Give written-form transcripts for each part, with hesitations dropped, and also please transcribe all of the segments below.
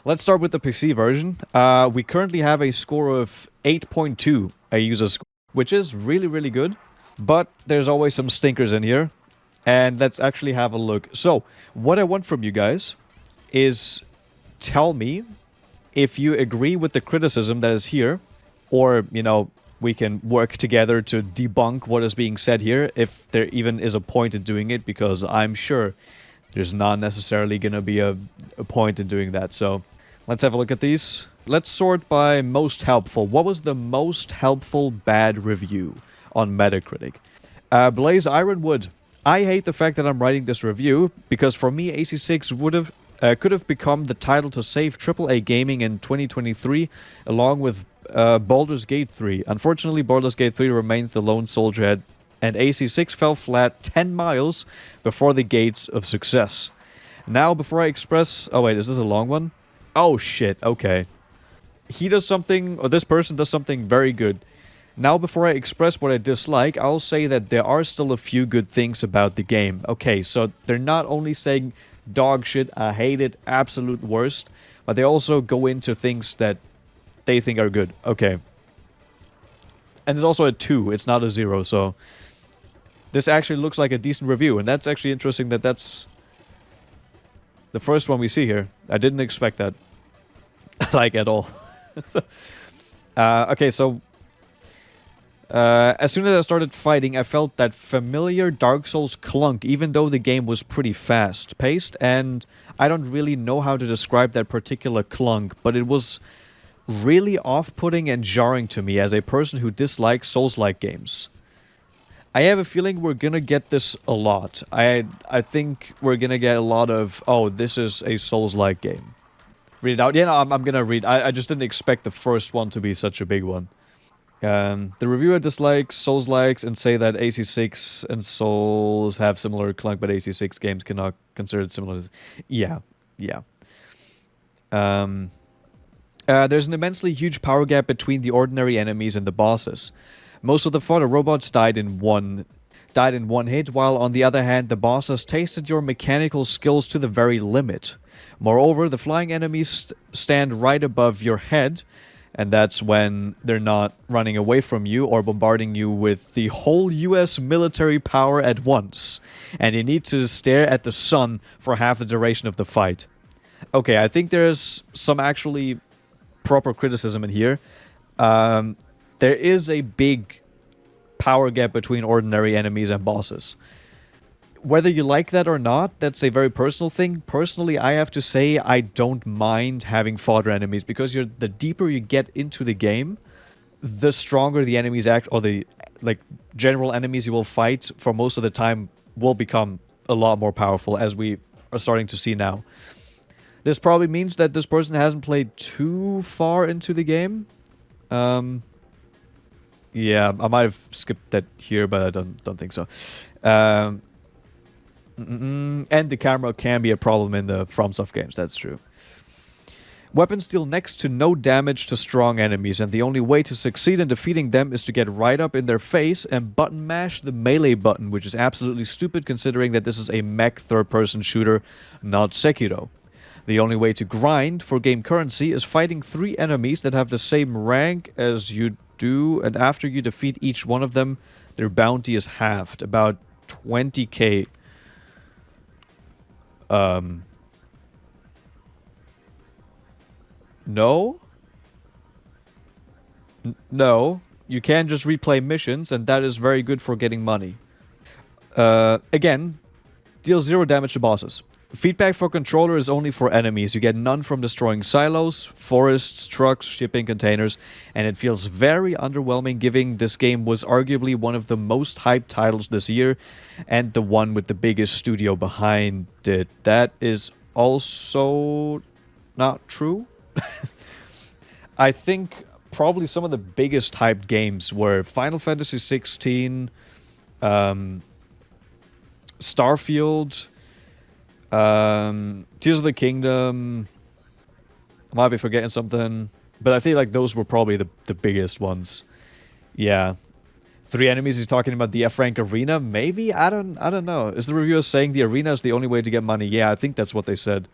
Let's start with the PC version. We currently have a score of 8.2, a user score, which is really, really good. But there's always some stinkers in here. And let's actually have a look. So, what I want from you guys is tell me if you agree with the criticism that is here, or, you know, we can work together to debunk what is being said here, if there even is a point in doing it, because I'm sure there's not necessarily going to be a point in doing that. So, let's have a look at these. Let's sort by most helpful. What was the most helpful bad review on Metacritic? Blaze Ironwood. I hate the fact that I'm writing this review, because for me, AC6 could have become the title to save AAA gaming in 2023, along with Baldur's Gate 3. Unfortunately, Baldur's Gate 3 remains the lone soldier, and AC6 fell flat 10 miles before the gates of success. Now, before I express... Oh, wait, is this a long one? Oh, shit, okay. He does something, or this person does something very good. Now, before I express what I dislike, I'll say that there are still a few good things about the game. Okay, so they're not only saying dog shit, I hate it, absolute worst, but they also go into things that they think are good. Okay. And it's also a 2, it's not a 0, so... This actually looks like a decent review, and that's actually interesting that that's the first one we see here. I didn't expect that. Like, at all. Okay, so... as soon as I started fighting, I felt that familiar Dark Souls clunk, even though the game was pretty fast-paced, and I don't really know how to describe that particular clunk, but it was really off-putting and jarring to me as a person who dislikes Souls-like games. I have a feeling we're gonna get this a lot. I think we're gonna get a lot of, oh, this is a Souls-like game. Read it out. Yeah, no, I'm gonna read. I just didn't expect the first one to be such a big one. The reviewer dislikes Souls-likes and say that AC6 and Souls have similar clunk, but AC6 games cannot considered similar. Yeah. There's an immensely huge power gap between the ordinary enemies and the bosses. Most of the fodder robots died in one hit, while on the other hand, the bosses tasted your mechanical skills to the very limit. Moreover, the flying enemies stand right above your head, and that's when they're not running away from you or bombarding you with the whole US military power at once. And you need to stare at the sun for half the duration of the fight. Okay, I think there's some actually proper criticism in here. There is a big power gap between ordinary enemies and bosses. Whether you like that or not, that's a very personal thing. Personally, I have to say I don't mind having fodder enemies, because the deeper you get into the game, the stronger the enemies act, or the general enemies you will fight for most of the time will become a lot more powerful, as we are starting to see now. This probably means that this person hasn't played too far into the game. Yeah, I might have skipped that here, but I don't think so. And the camera can be a problem in the FromSoftware games, that's true. Weapons deal next to no damage to strong enemies, and the only way to succeed in defeating them is to get right up in their face and button mash the melee button, which is absolutely stupid considering that this is a mech third-person shooter, not Sekiro. The only way to grind for game currency is fighting 3 enemies that have the same rank as you do, and after you defeat each one of them, their bounty is halved, about 20k. No? No. You can just replay missions, and that is very good for getting money. Again, deal 0 damage to bosses. Feedback for controller is only for enemies. You get none from destroying silos, forests, trucks, shipping containers, and it feels very underwhelming given this game was arguably one of the most hyped titles this year and the one with the biggest studio behind it. That is also not true. I think probably some of the biggest hyped games were Final Fantasy 16, Starfield, Tears of the Kingdom. I might be forgetting something, but I feel like those were probably the biggest ones. Yeah. 3 enemies, he's talking about the F-rank arena? Maybe? I don't know. Is the reviewer saying the arena is the only way to get money? Yeah, I think that's what they said.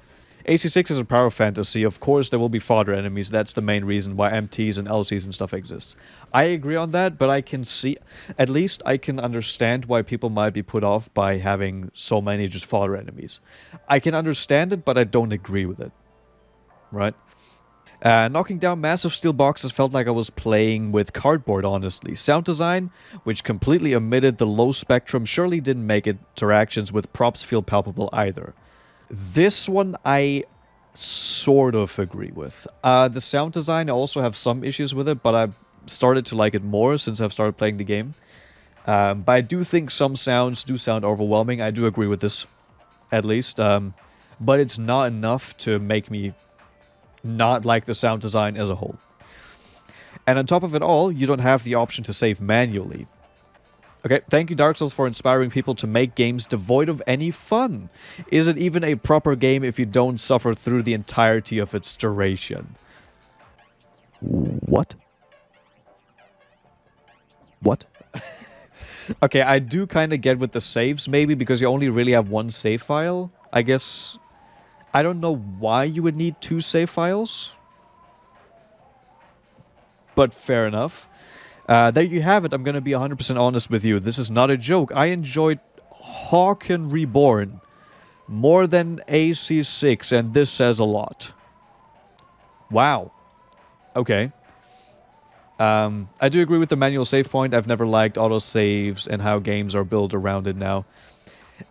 AC6 is a power fantasy. Of course, there will be fodder enemies. That's the main reason why MTs and LCs and stuff exist. I agree on that, but I can see, at least I can understand why people might be put off by having so many just fodder enemies. I can understand it, but I don't agree with it. Right? Knocking down massive steel boxes felt like I was playing with cardboard, honestly. Sound design, which completely omitted the low spectrum, surely didn't make interactions with props feel palpable either. This one I sort of agree with. The sound design, I also have some issues with it, but I've started to like it more since I've started playing the game. But I do think some sounds do sound overwhelming. I do agree with this, at least. But it's not enough to make me not like the sound design as a whole. And on top of it all, you don't have the option to save manually. Okay, thank you Dark Souls for inspiring people to make games devoid of any fun. Is it even a proper game if you don't suffer through the entirety of its duration? What? What? Okay, I do kind of get with the saves, maybe, because you only really have one save file. I guess... I don't know why you would need 2 save files. But fair enough. There you have it. I'm going to be 100% honest with you. This is not a joke. I enjoyed Hawken Reborn more than AC6, and this says a lot. Wow. Okay. I do agree with the manual save point. I've never liked autosaves and how games are built around it now.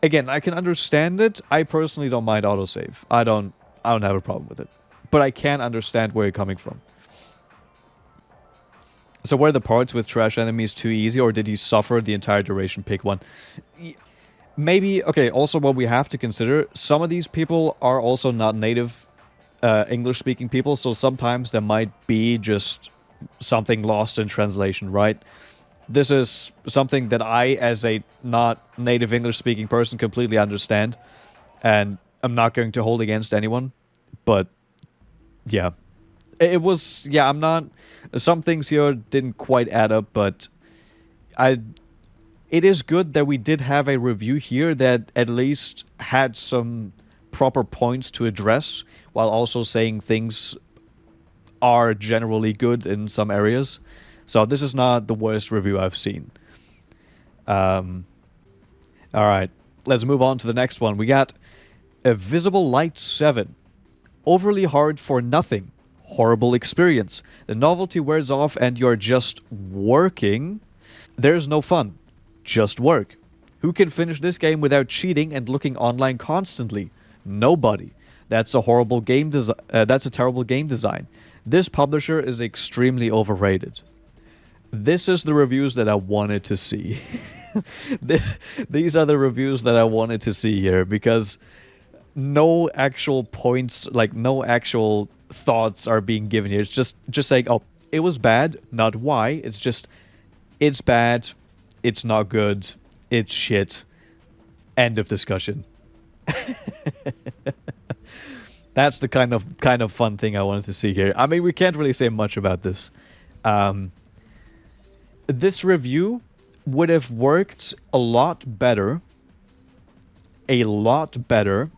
Again, I can understand it. I personally don't mind autosave. I don't have a problem with it. But I can understand where you're coming from. So were the parts with trash enemies too easy, or did he suffer the entire duration? Pick one. Maybe, okay, also what we have to consider, some of these people are also not native English-speaking people, so sometimes there might be just something lost in translation, right? This is something that I, as a not native English-speaking person, completely understand. And I'm not going to hold against anyone. But, yeah. It was, yeah, I'm not... Some things here didn't quite add up, but... It is good that we did have a review here that at least had some proper points to address, while also saying things are generally good in some areas. So this is not the worst review I've seen. Alright, let's move on to the next one. We got a Visible Light 7. Overly hard for nothing. Horrible experience. The novelty wears off and you're just working. There's no fun. Just work. Who can finish this game without cheating and looking online constantly? Nobody. That's a horrible game design. That's a terrible game design. This publisher is extremely overrated. This is the reviews that I wanted to see. These are the reviews that I wanted to see here, because no actual points, like no actual thoughts are being given here. It's just saying, oh, it was bad, not why. It's just, it's bad, it's not good, it's shit. End of discussion. That's the kind of fun thing I wanted to see here. I mean, we can't really say much about this. This review would have worked a lot better. A lot better.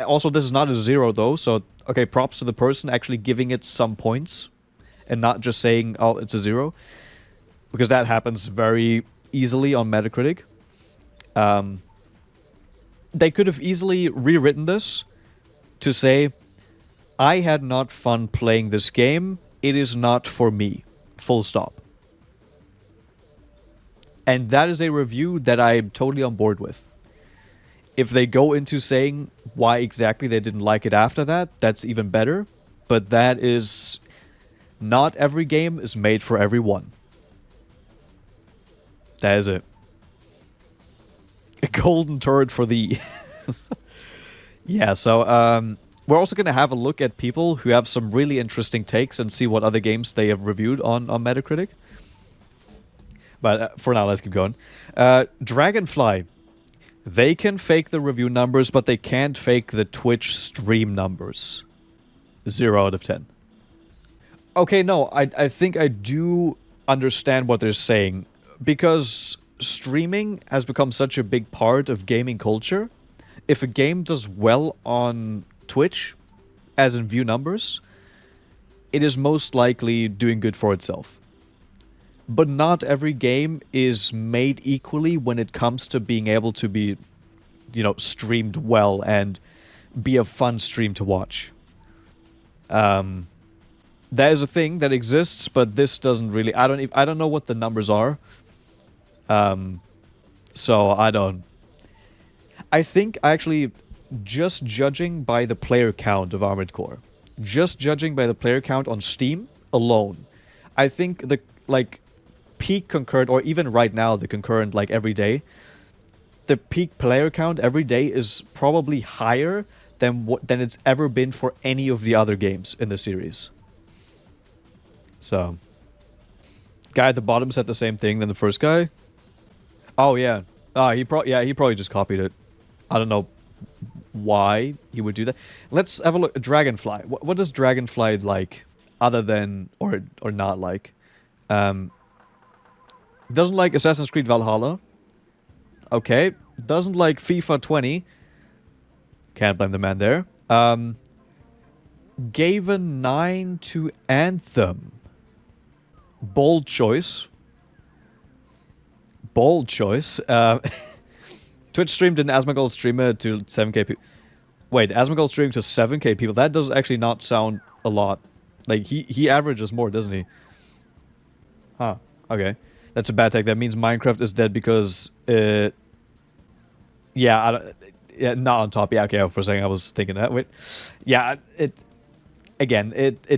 Also, this is not a 0 though, so, okay, props to the person actually giving it some points and not just saying, oh, it's a 0. Because that happens very easily on Metacritic. They could have easily rewritten this to say, I had not fun playing this game, it is not for me. Full stop. And that is a review that I'm totally on board with. If they go into saying why exactly they didn't like it after that, that's even better. But that is... Not every game is made for everyone. That is it. A golden turd for the... Yeah, so we're also going to have a look at people who have some really interesting takes and see what other games they have reviewed on Metacritic. But for now, let's keep going. Dragonfly. They can fake the review numbers, but they can't fake the Twitch stream numbers. 0 out of 10. Okay, no, I think I do understand what they're saying. Because streaming has become such a big part of gaming culture. If a game does well on Twitch, as in view numbers, it is most likely doing good for itself. But not every game is made equally when it comes to being able to be, streamed well and be a fun stream to watch. That is a thing that exists, but this doesn't really. I don't know what the numbers are. So I don't. I think actually, just judging by the player count of Armored Core, just judging by the player count on Steam alone, I think the peak concurrent, or even right now the concurrent every day, the peak player count every day is probably higher than it's ever been for any of the other games in the series. So, guy at the bottom said the same thing than the first guy. Oh yeah, he probably just copied it. I don't know why he would do that. Let's have a look at Dragonfly. What does Dragonfly like, other than or not like? Doesn't like Assassin's Creed Valhalla. Okay. Doesn't like FIFA 20. Can't blame the man there. Gave a 9 to Anthem. Bold choice. Bold choice. Twitch streamed an Asmongold streamer to 7k people. Wait, Asmongold streamed to 7k people? That does actually not sound a lot. He averages more, doesn't he? Huh. Okay. That's a bad take. That means Minecraft is dead because yeah, not on top. Yeah, okay, for a second I was thinking that. Wait. Yeah, it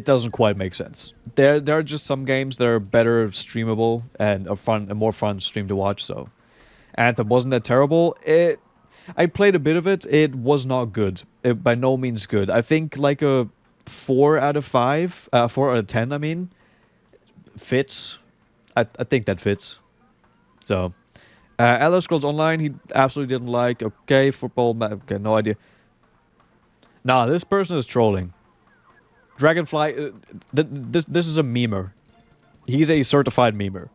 doesn't quite make sense. There are just some games that are better streamable and a more fun stream to watch, so Anthem wasn't that terrible. I played a bit of it. It was not good. By no means good. I think like a 4 out of 5, 4 out of 10, I mean, fits. I think that fits. So, Elder Scrolls Online, he absolutely didn't like. Okay, football, okay, no idea. Nah, this person is trolling. Dragonfly, this is a memer. He's a certified memer.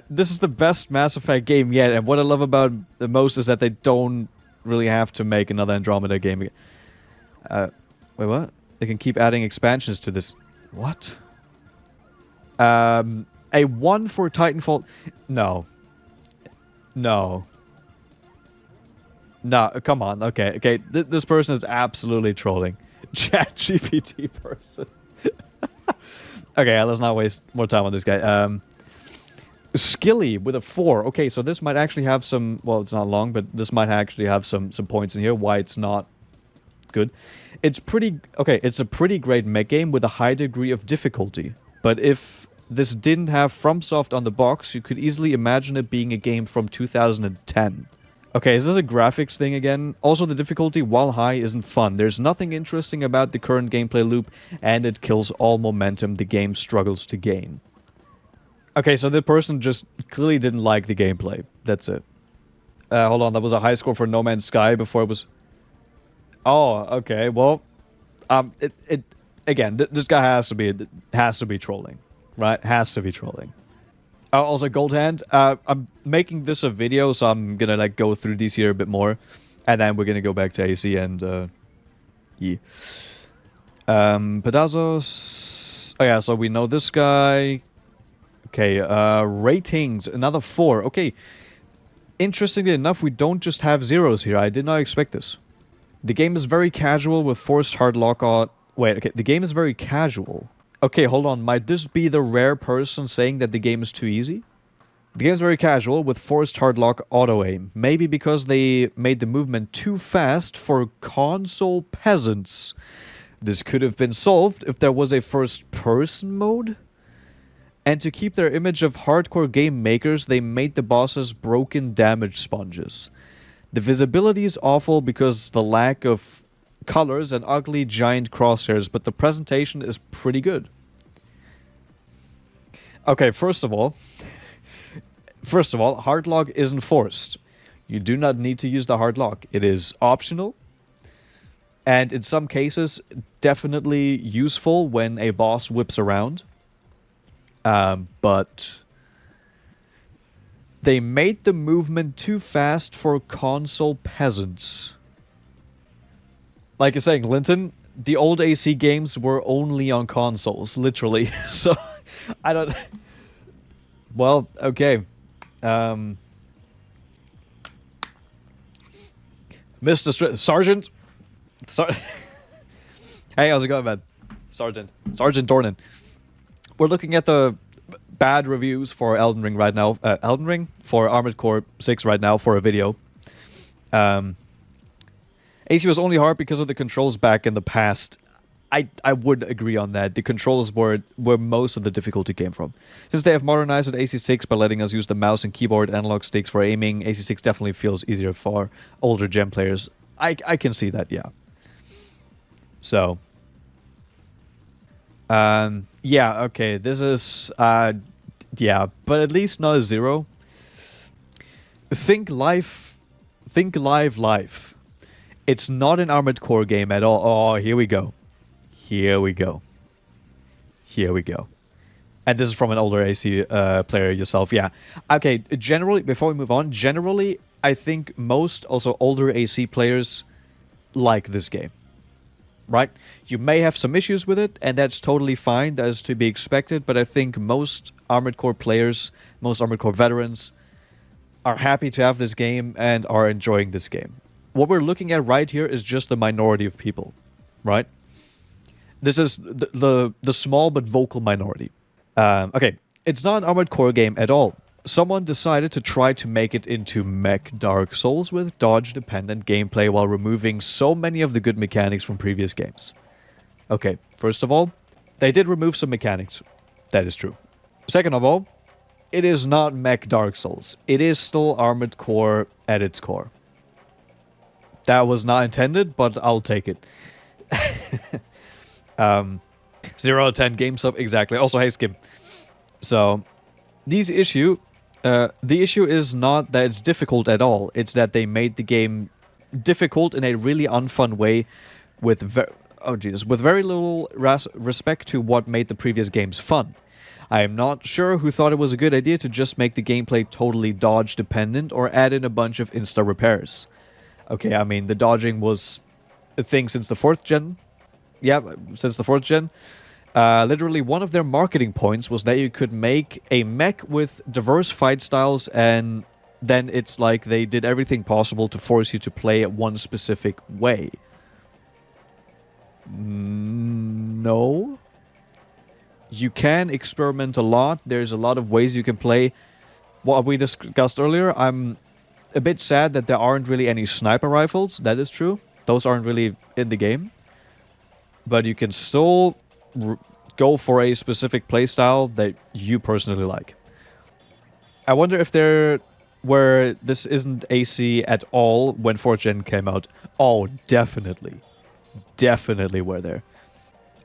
This is the best Mass Effect game yet, and what I love about the most is that they don't really have to make another Andromeda game again. Wait, what? They can keep adding expansions to this. What? A 1 for Titanfall. No. No, come on. Okay. This person is absolutely trolling. ChatGPT person. Okay, let's not waste more time on this guy. Skilly with a 4. Okay, so this might actually have some... Well, it's not long, but this might actually have some points in here why it's not good. It's pretty... Okay, it's a pretty great mech game with a high degree of difficulty. But if this didn't have FromSoft on the box, you could easily imagine it being a game from 2010. Okay, is this a graphics thing again? Also, the difficulty, while high, isn't fun. There's nothing interesting about the current gameplay loop, and it kills all momentum the game struggles to gain. Okay, so the person just clearly didn't like the gameplay. That's it. Hold on, that was a high score for No Man's Sky before it was... Oh, okay, well... Again, this guy has to be trolling, right? Has to be trolling. Also, Goldhand, I'm making this a video, so I'm gonna go through these here a bit more, and then we're gonna go back to AC and yeah. Pedazos. Oh yeah, so we know this guy. Okay, ratings, another 4. Okay, interestingly enough, we don't just have zeros here. I did not expect this. The game is very casual with forced hard lock on. Wait, okay, the game is very casual. Okay, hold on. Might this be the rare person saying that the game is too easy? The game is very casual with forced hard lock auto aim. Maybe because they made the movement too fast for console peasants. This could have been solved if there was a first person mode. And to keep their image of hardcore game makers, they made the bosses broken damage sponges. The visibility is awful because the lack of colors and ugly giant crosshairs, but the presentation is pretty good. Okay, first of all, hard lock isn't forced. You do not need to use the hard lock. It is optional, and in some cases, definitely useful when a boss whips around. But They made the movement too fast for console peasants. Like you're saying, Linton, the old AC games were only on consoles, literally. So, I don't... Well, okay. Sergeant? Hey, how's it going, man? Sergeant Dornan. We're looking at the bad reviews for Elden Ring right now. Elden Ring? For Armored Core 6 right now for a video. AC was only hard because of the controls back in the past. I would agree on that. The controls were where most of the difficulty came from. Since they have modernized at AC6 by letting us use the mouse and keyboard analog sticks for aiming, AC6 definitely feels easier for older gen players. I can see that, yeah. So, yeah, okay, this is, yeah, but at least not a 0. Think Live Life. It's not an Armored Core game at all. Oh, here we go. Here we go. And this is from an older AC player yourself, yeah. Okay, generally, before we move on, generally, I think most also older AC players like this game. Right? You may have some issues with it, and that's totally fine. That is to be expected, but I think most Armored Core players, most Armored Core veterans, are happy to have this game and are enjoying this game. What we're looking at right here is just the minority of people, right? This is the small but vocal minority. Okay, it's not an Armored Core game at all. Someone decided to try to make it into mech Dark Souls with dodge-dependent gameplay while removing so many of the good mechanics from previous games. Okay, first of all, they did remove some mechanics. That is true. Second of all, it is not mech Dark Souls. It is still Armored Core at its core. That was not intended, but I'll take it. 0 out of 10 game sub, exactly. Also, hey, Skim. So, the issue is not that it's difficult at all. It's that they made the game difficult in a really unfun way with very little respect to what made the previous games fun. I am not sure who thought it was a good idea to just make the gameplay totally dodge dependent or add in a bunch of insta repairs. Okay, I mean, the dodging was a thing since the 4th gen. Yeah, since the 4th gen. Literally, one of their marketing points was that you could make a mech with diverse fight styles, and then it's like they did everything possible to force you to play it one specific way. No. You can experiment a lot. There's a lot of ways you can play. What we discussed earlier, I'm a bit sad that there aren't really any sniper rifles. That is true. Those aren't really in the game. But you can still go for a specific playstyle that you personally like. I wonder if this isn't AC at all when 4th gen came out. Oh, definitely. Definitely were there.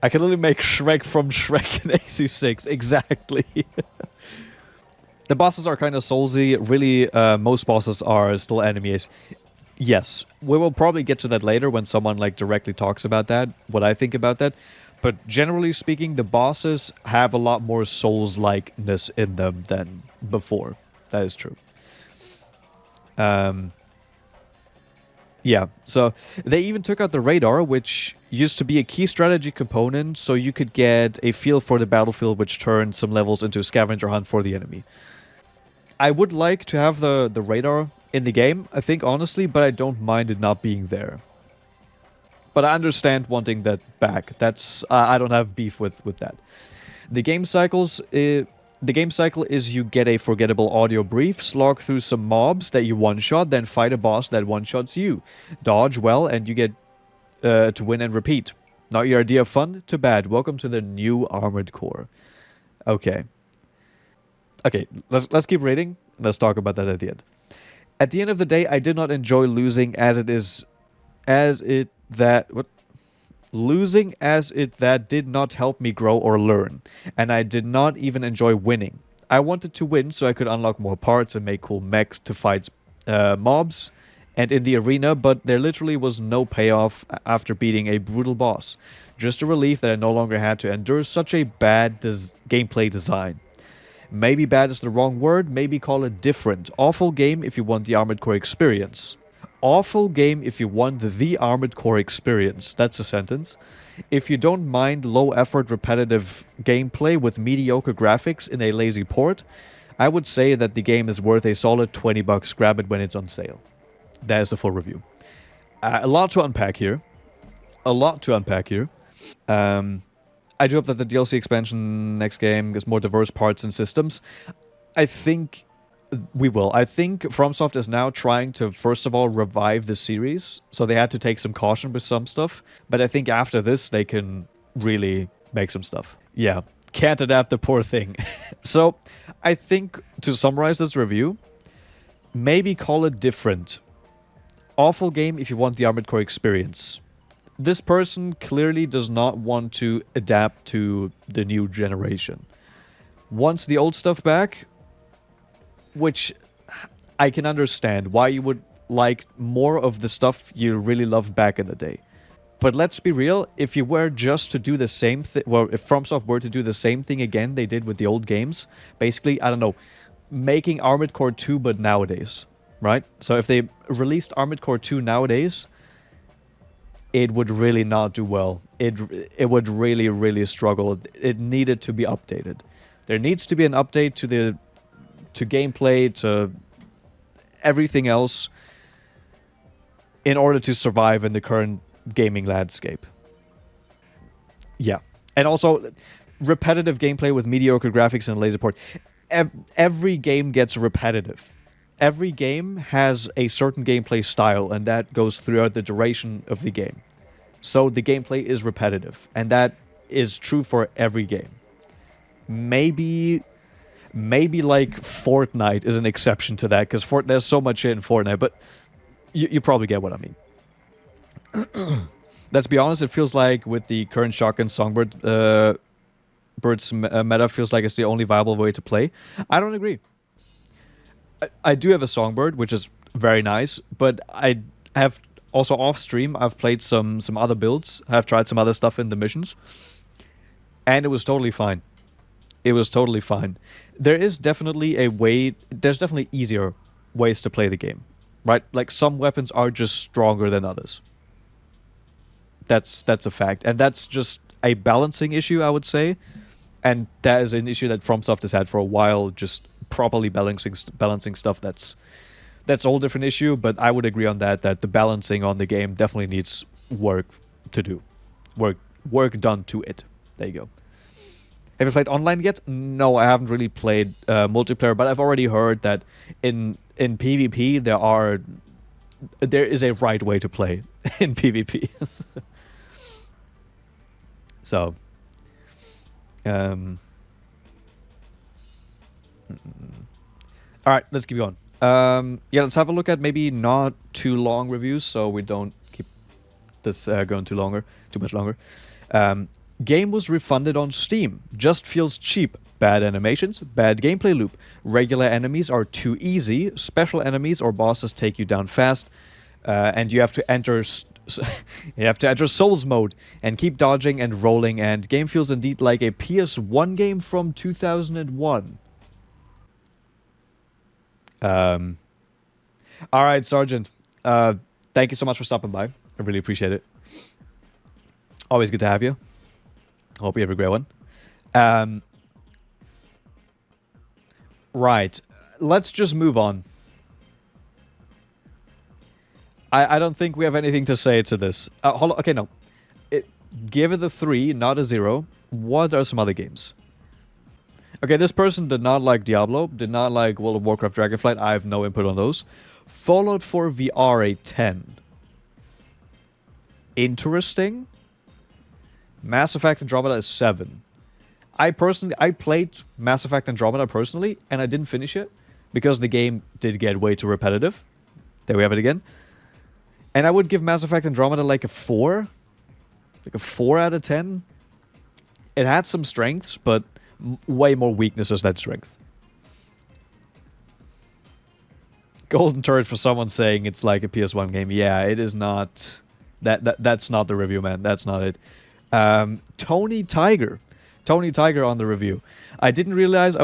I can literally make Shrek from Shrek in AC6. Exactly. The bosses are kind of soulsy. Really, most bosses are still enemies. Yes, we will probably get to that later when someone like directly talks about that, what I think about that. But generally speaking, the bosses have a lot more Souls-likeness in them than before. That is true. Yeah, so they even took out the radar, which used to be a key strategy component, so you could get a feel for the battlefield, which turned some levels into a scavenger hunt for the enemy. I would like to have the radar in the game, I think, honestly, but I don't mind it not being there. But I understand wanting that back. That's I don't have beef with that. The game cycle is you get a forgettable audio brief, slog through some mobs that you one-shot, then fight a boss that one-shots you. Dodge well, and you get to win and repeat. Not your idea of fun? Too bad. Welcome to the new Armored Core. Okay. Okay, let's keep reading. Let's talk about that at the end. At the end of the day, I did not enjoy losing Losing as it that did not help me grow or learn, and I did not even enjoy winning. I wanted to win so I could unlock more parts and make cool mechs to fight mobs and in the arena, but there literally was no payoff after beating a brutal boss. Just a relief that I no longer had to endure such a bad gameplay design. Maybe bad is the wrong word, maybe call it different. Awful game if you want the Armored Core experience. Awful game if you want the Armored Core experience. That's a sentence. If you don't mind low effort repetitive gameplay with mediocre graphics in a lazy port, I would say that the game is worth a solid $20. Grab it when it's on sale. That is the full review. A lot to unpack here. I do hope that the DLC expansion next game gets more diverse parts and systems. I think we will. I think FromSoft is now trying to, first of all, revive the series. So they had to take some caution with some stuff. But I think after this, they can really make some stuff. Yeah. Can't adapt the poor thing. So I think to summarize this review, maybe call it different. Awful game if you want the Armored Core experience. This person clearly does not want to adapt to the new generation. Wants the old stuff back, which I can understand why you would like more of the stuff you really loved back in the day. But let's be real, if you were just to do the same thing, well, if FromSoft were to do the same thing again they did with the old games, basically, I don't know, making Armored Core 2 but nowadays, right? So if they released Armored Core 2 nowadays, it would really not do well. It would really, really struggle. It needed to be updated. There needs to be an update to gameplay, to everything else in order to survive in the current gaming landscape. Yeah. And also, repetitive gameplay with mediocre graphics and laser port. Every game gets repetitive. Every game has a certain gameplay style, and that goes throughout the duration of the game. So the gameplay is repetitive, and that is true for every game. Maybe like Fortnite is an exception to that, because there's so much shit in Fortnite, but you probably get what I mean. Let's be honest, it feels like with the current Shotgun Songbird Bird's meta, feels like it's the only viable way to play. I don't agree. I do have a Songbird, which is very nice, but I have also off stream, I've played some other builds. I've tried some other stuff in the missions, and it was totally fine. It was totally fine. There is definitely a way, there's definitely easier ways to play the game, right? Like some weapons are just stronger than others. That's a fact, and that's just a balancing issue, I would say, and that is an issue that FromSoft has had for a while, just properly balancing stuff. That's a whole different issue, but I would agree on that the balancing on the game definitely needs work to do. Work done to it. There you go. Have you played online yet? No, I haven't really played multiplayer, but I've already heard that in PvP there is a right way to play in PvP. So alright, let's keep going. Yeah, let's have a look at maybe not too long reviews, so we don't keep this going too much longer. Game was refunded on Steam. Just feels cheap. Bad animations, bad gameplay loop. Regular enemies are too easy. Special enemies or bosses take you down fast, and you have to enter Souls mode and keep dodging and rolling. And game feels indeed like a PS1 game from 2001. All right, Sergeant. Thank you so much for stopping by. I really appreciate it. Always good to have you. Hope you have a great one. Right. Let's just move on. I don't think we have anything to say to this. Hold on. Okay, no. Give it a 3, not a 0. What are some other games? Okay, this person did not like Diablo, did not like World of Warcraft Dragonflight. I have no input on those. Fallout 4 VR a 10. Interesting. Mass Effect Andromeda is 7. I played Mass Effect Andromeda personally, and I didn't finish it because the game did get way too repetitive. There we have it again. And I would give Mass Effect Andromeda like a 4. Like a 4 out of 10. It had some strengths, but way more weaknesses than strength. Golden Turret for someone saying it's like a PS1 game. Yeah, it is not. That's not the review, man. That's not it. Tony Tiger. Tony Tiger on the review. I didn't realize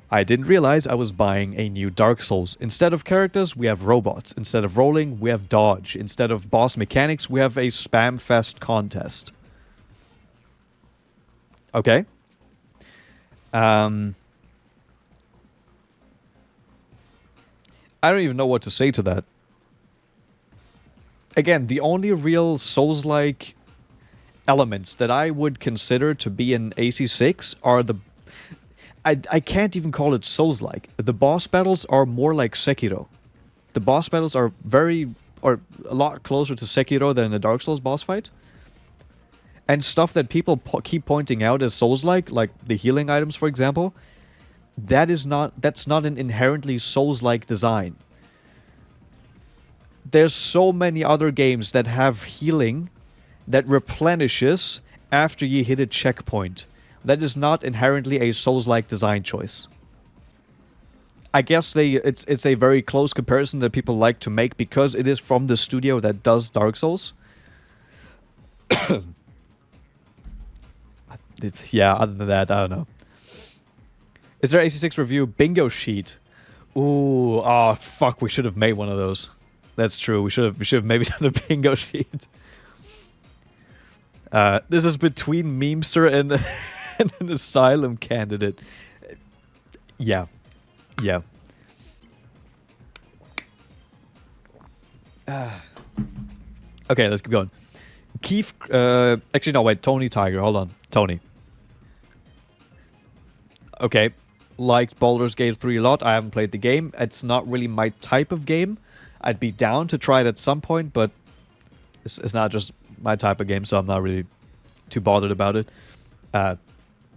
I didn't realize I was buying a new Dark Souls. Instead of characters, we have robots. Instead of rolling, we have dodge. Instead of boss mechanics, we have a spam fest contest. Okay. I don't even know what to say to that. Again, the only real Souls-like elements that I would consider to be in AC6 are the... I can't even call it Souls-like. The boss battles are more like Sekiro. The boss battles are a lot closer to Sekiro than a Dark Souls boss fight. And stuff that people keep pointing out as Souls-like, like the healing items, for example, that's not an inherently Souls-like design. There's so many other games that have healing that replenishes after you hit a checkpoint. That is not inherently a Souls-like design choice. I guess it's a very close comparison that people like to make because it is from the studio that does Dark Souls. Yeah, other than that, I don't know. Is there AC6 review bingo sheet? Ooh, oh fuck, we should have made one of those. That's true. We should have maybe done a bingo sheet. This is between Memester and, and an asylum candidate. Yeah. Yeah. Okay, let's keep going. Keith, actually no, wait, Tony Tiger, hold on. Tony. Okay, liked Baldur's Gate 3 a lot. I haven't played the game. It's not really my type of game. I'd be down to try it at some point, but it's not just my type of game, so I'm not really too bothered about it.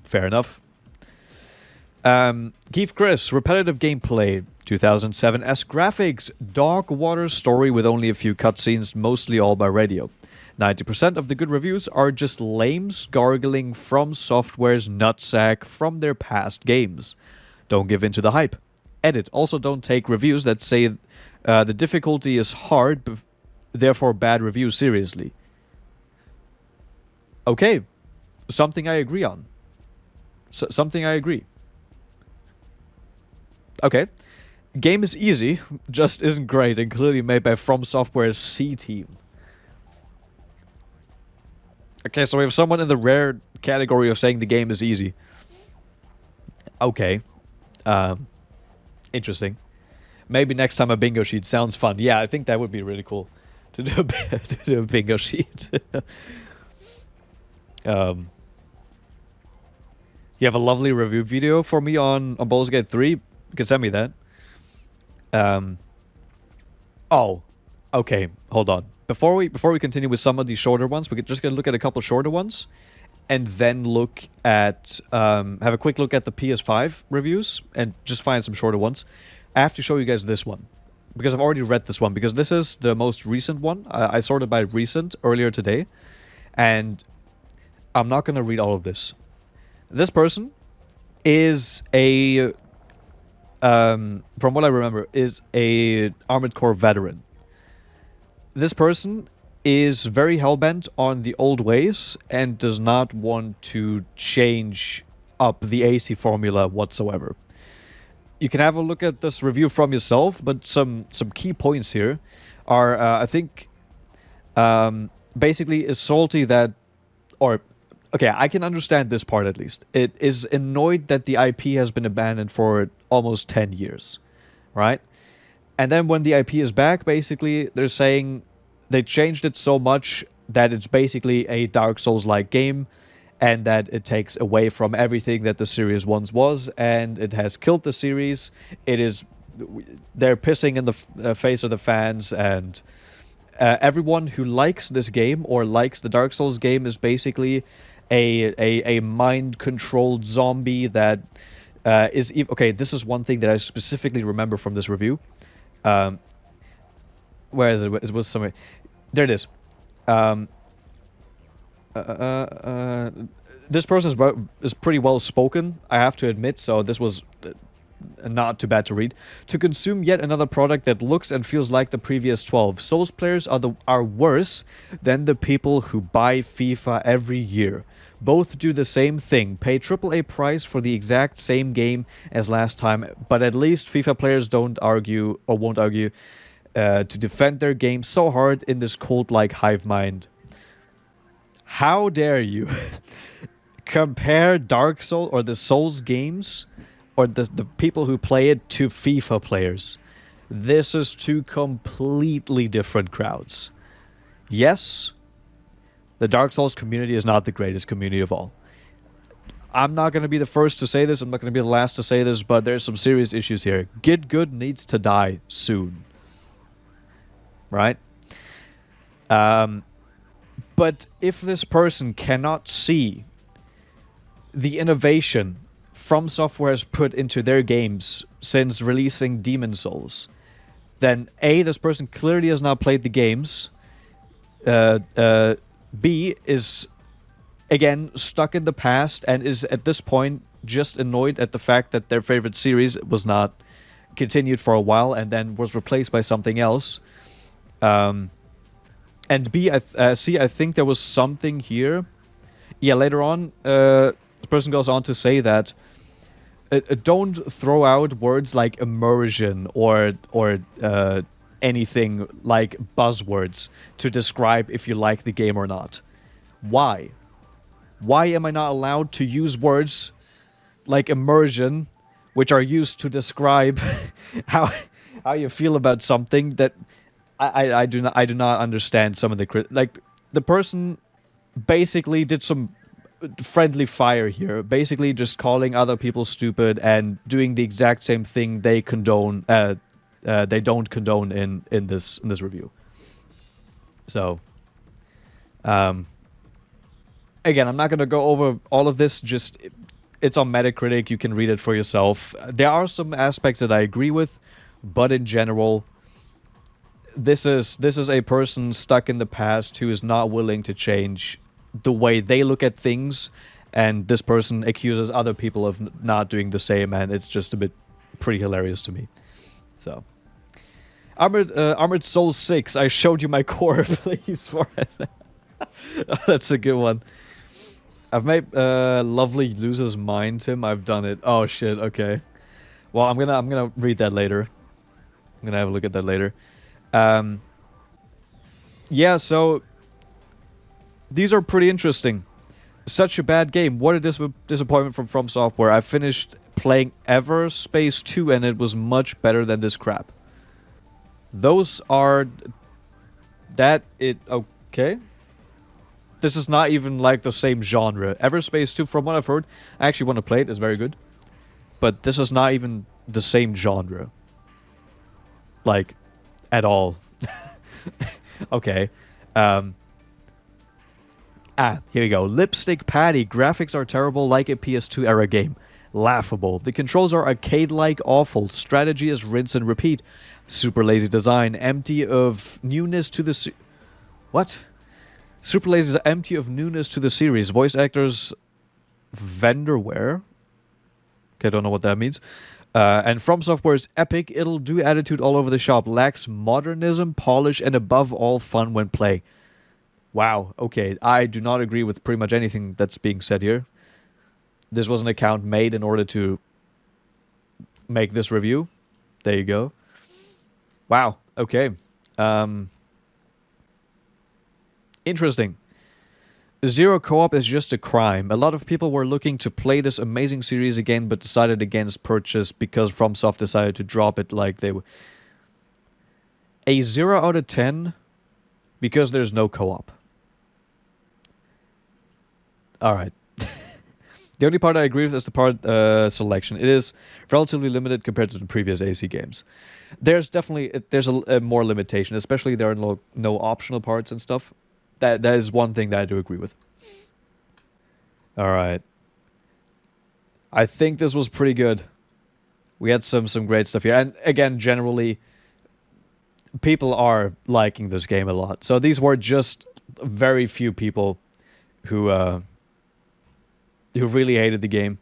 Fair enough. Keith Chris, repetitive gameplay, 2007-esque graphics, dog water story with only a few cutscenes, mostly all by radio. 90% of the good reviews are just lames gargling FromSoftware's nutsack from their past games. Don't give in to the hype. Edit. Also don't take reviews that say the difficulty is hard, therefore bad reviews seriously. Okay. Something I agree on. Something I agree. Okay. Game is easy, just isn't great, and clearly made by FromSoftware's C team. Okay, so we have someone in the rare category of saying the game is easy. Okay. Interesting. Maybe next time a bingo sheet sounds fun. Yeah, I think that would be really cool to do to do a bingo sheet. You have a lovely review video for me on Baldur's Gate 3? You can send me that. Oh. Okay, hold on. Before we continue with some of these shorter ones, we're just going to look at a couple shorter ones. And then look at... have a quick look at the PS5 reviews. And just find some shorter ones. I have to show you guys this one. Because I've already read this one. Because this is the most recent one. I sorted by recent earlier today. And I'm not going to read all of this. This person is a... from what I remember, is a Armored Core veteran. This person is very hellbent on the old ways and does not want to change up the AC formula whatsoever. You can have a look at this review from yourself, but some key points here are, I think, basically is salty that, or, okay, I can understand this part at least. It is annoyed that the IP has been abandoned for almost 10 years, right? And then when the IP is back, basically, they're saying they changed it so much that it's basically a Dark Souls-like game and that it takes away from everything that the series once was, and it has killed the series. They're pissing in the face of the fans, and everyone who likes this game or likes the Dark Souls game is basically a mind-controlled zombie that is... Okay, this is one thing that I specifically remember from this review. Where is it? It was somewhere. There it is. This person is pretty well spoken, I have to admit. So this was not too bad to read. To consume yet another product that looks and feels like the previous 12. Souls players are worse than the people who buy FIFA every year. Both do the same thing, pay AAA price for the exact same game as last time, but at least FIFA players don't argue, or won't argue, to defend their game so hard in this cult-like hive mind. How dare you compare Dark Souls or the Souls games or the people who play it to FIFA players? This is two completely different crowds. Yes, the Dark Souls community is not the greatest community of all. I'm not going to be the first to say this, I'm not going to be the last to say this, but there's some serious issues here. Get Good needs to die soon. Right? But if this person cannot see the innovation FromSoftware has put into their games since releasing Demon Souls, then A, this person clearly has not played the games. B, is again stuck in the past and is at this point just annoyed at the fact that their favorite series was not continued for a while and then was replaced by something else. And B, I think there was something here. Yeah, later on, the person goes on to say that don't throw out words like immersion or anything like buzzwords to describe if you like the game or not. Why? Why am I not allowed to use words like immersion, which are used to describe how you feel about something that I do not understand some of the like the person basically did some friendly fire here, basically just calling other people stupid and doing the exact same thing they condone they don't condone in this review. So again, I'm not going to go over all of this, just it's on Metacritic, you can read it for yourself. There are some aspects that I agree with, but in general, this is a person stuck in the past who is not willing to change the way they look at things, and this person accuses other people of not doing the same, and it's just a bit pretty hilarious to me. So, Armored Soul 6, I showed you my core, please, for it. That's a good one. I've made Lovely lose his mind, Tim. I've done it. Oh shit. Okay. Well, I'm gonna read that later. I'm gonna have a look at that later. Yeah. So these are pretty interesting. Such a bad game. What a disappointment from FromSoftware. I finished playing Everspace 2 and it was much better than this crap. Those are okay. This is not even like the same genre. Everspace 2, from what I've heard, I actually want to play it. It's very good. But this is not even the same genre. Like, at all. Okay. Here we go. Lipstick Patty. Graphics are terrible like a PS2 era game. Laughable. The controls are arcade-like awful. Strategy is rinse and repeat. Super lazy design. Empty of newness to the... What? Super lazy is empty of newness to the series. Voice actors... Vendorware? Okay, I don't know what that means. And FromSoftware's epic, it'll do attitude all over the shop. Lacks modernism, polish, and above all, fun when play. Wow, okay. I do not agree with pretty much anything that's being said here. This was an account made in order to make this review. There you go. Wow, okay. Interesting. Zero co-op is just a crime. A lot of people were looking to play this amazing series again, but decided against purchase because FromSoft decided to drop it like they were. A 0 out of 10 because there's no co-op. Alright. The only part I agree with is the part selection. It is relatively limited compared to the previous AC games. There's definitely a more limitation, especially there are no optional parts and stuff. That is one thing that I do agree with. Alright. I think this was pretty good. We had some great stuff here. And again, generally, people are liking this game a lot. So these were just very few people who really hated the game.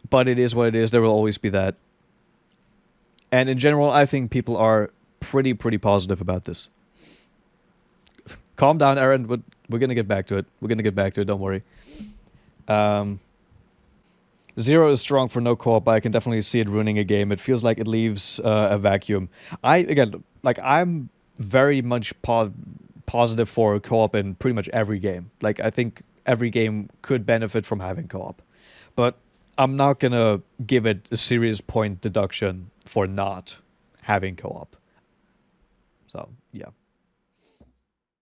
But it is what it is. There will always be that. And in general, I think people are pretty positive about this. Calm down, Aaron. We're gonna get back to it. We're gonna get back to it. Don't worry. Zero is strong for no co-op, but I can definitely see it ruining a game. It feels like it leaves a vacuum. I'm very much positive for co-op in pretty much every game. Like, I think every game could benefit from having co-op, but I'm not gonna give it a serious point deduction for not having co-op. So yeah.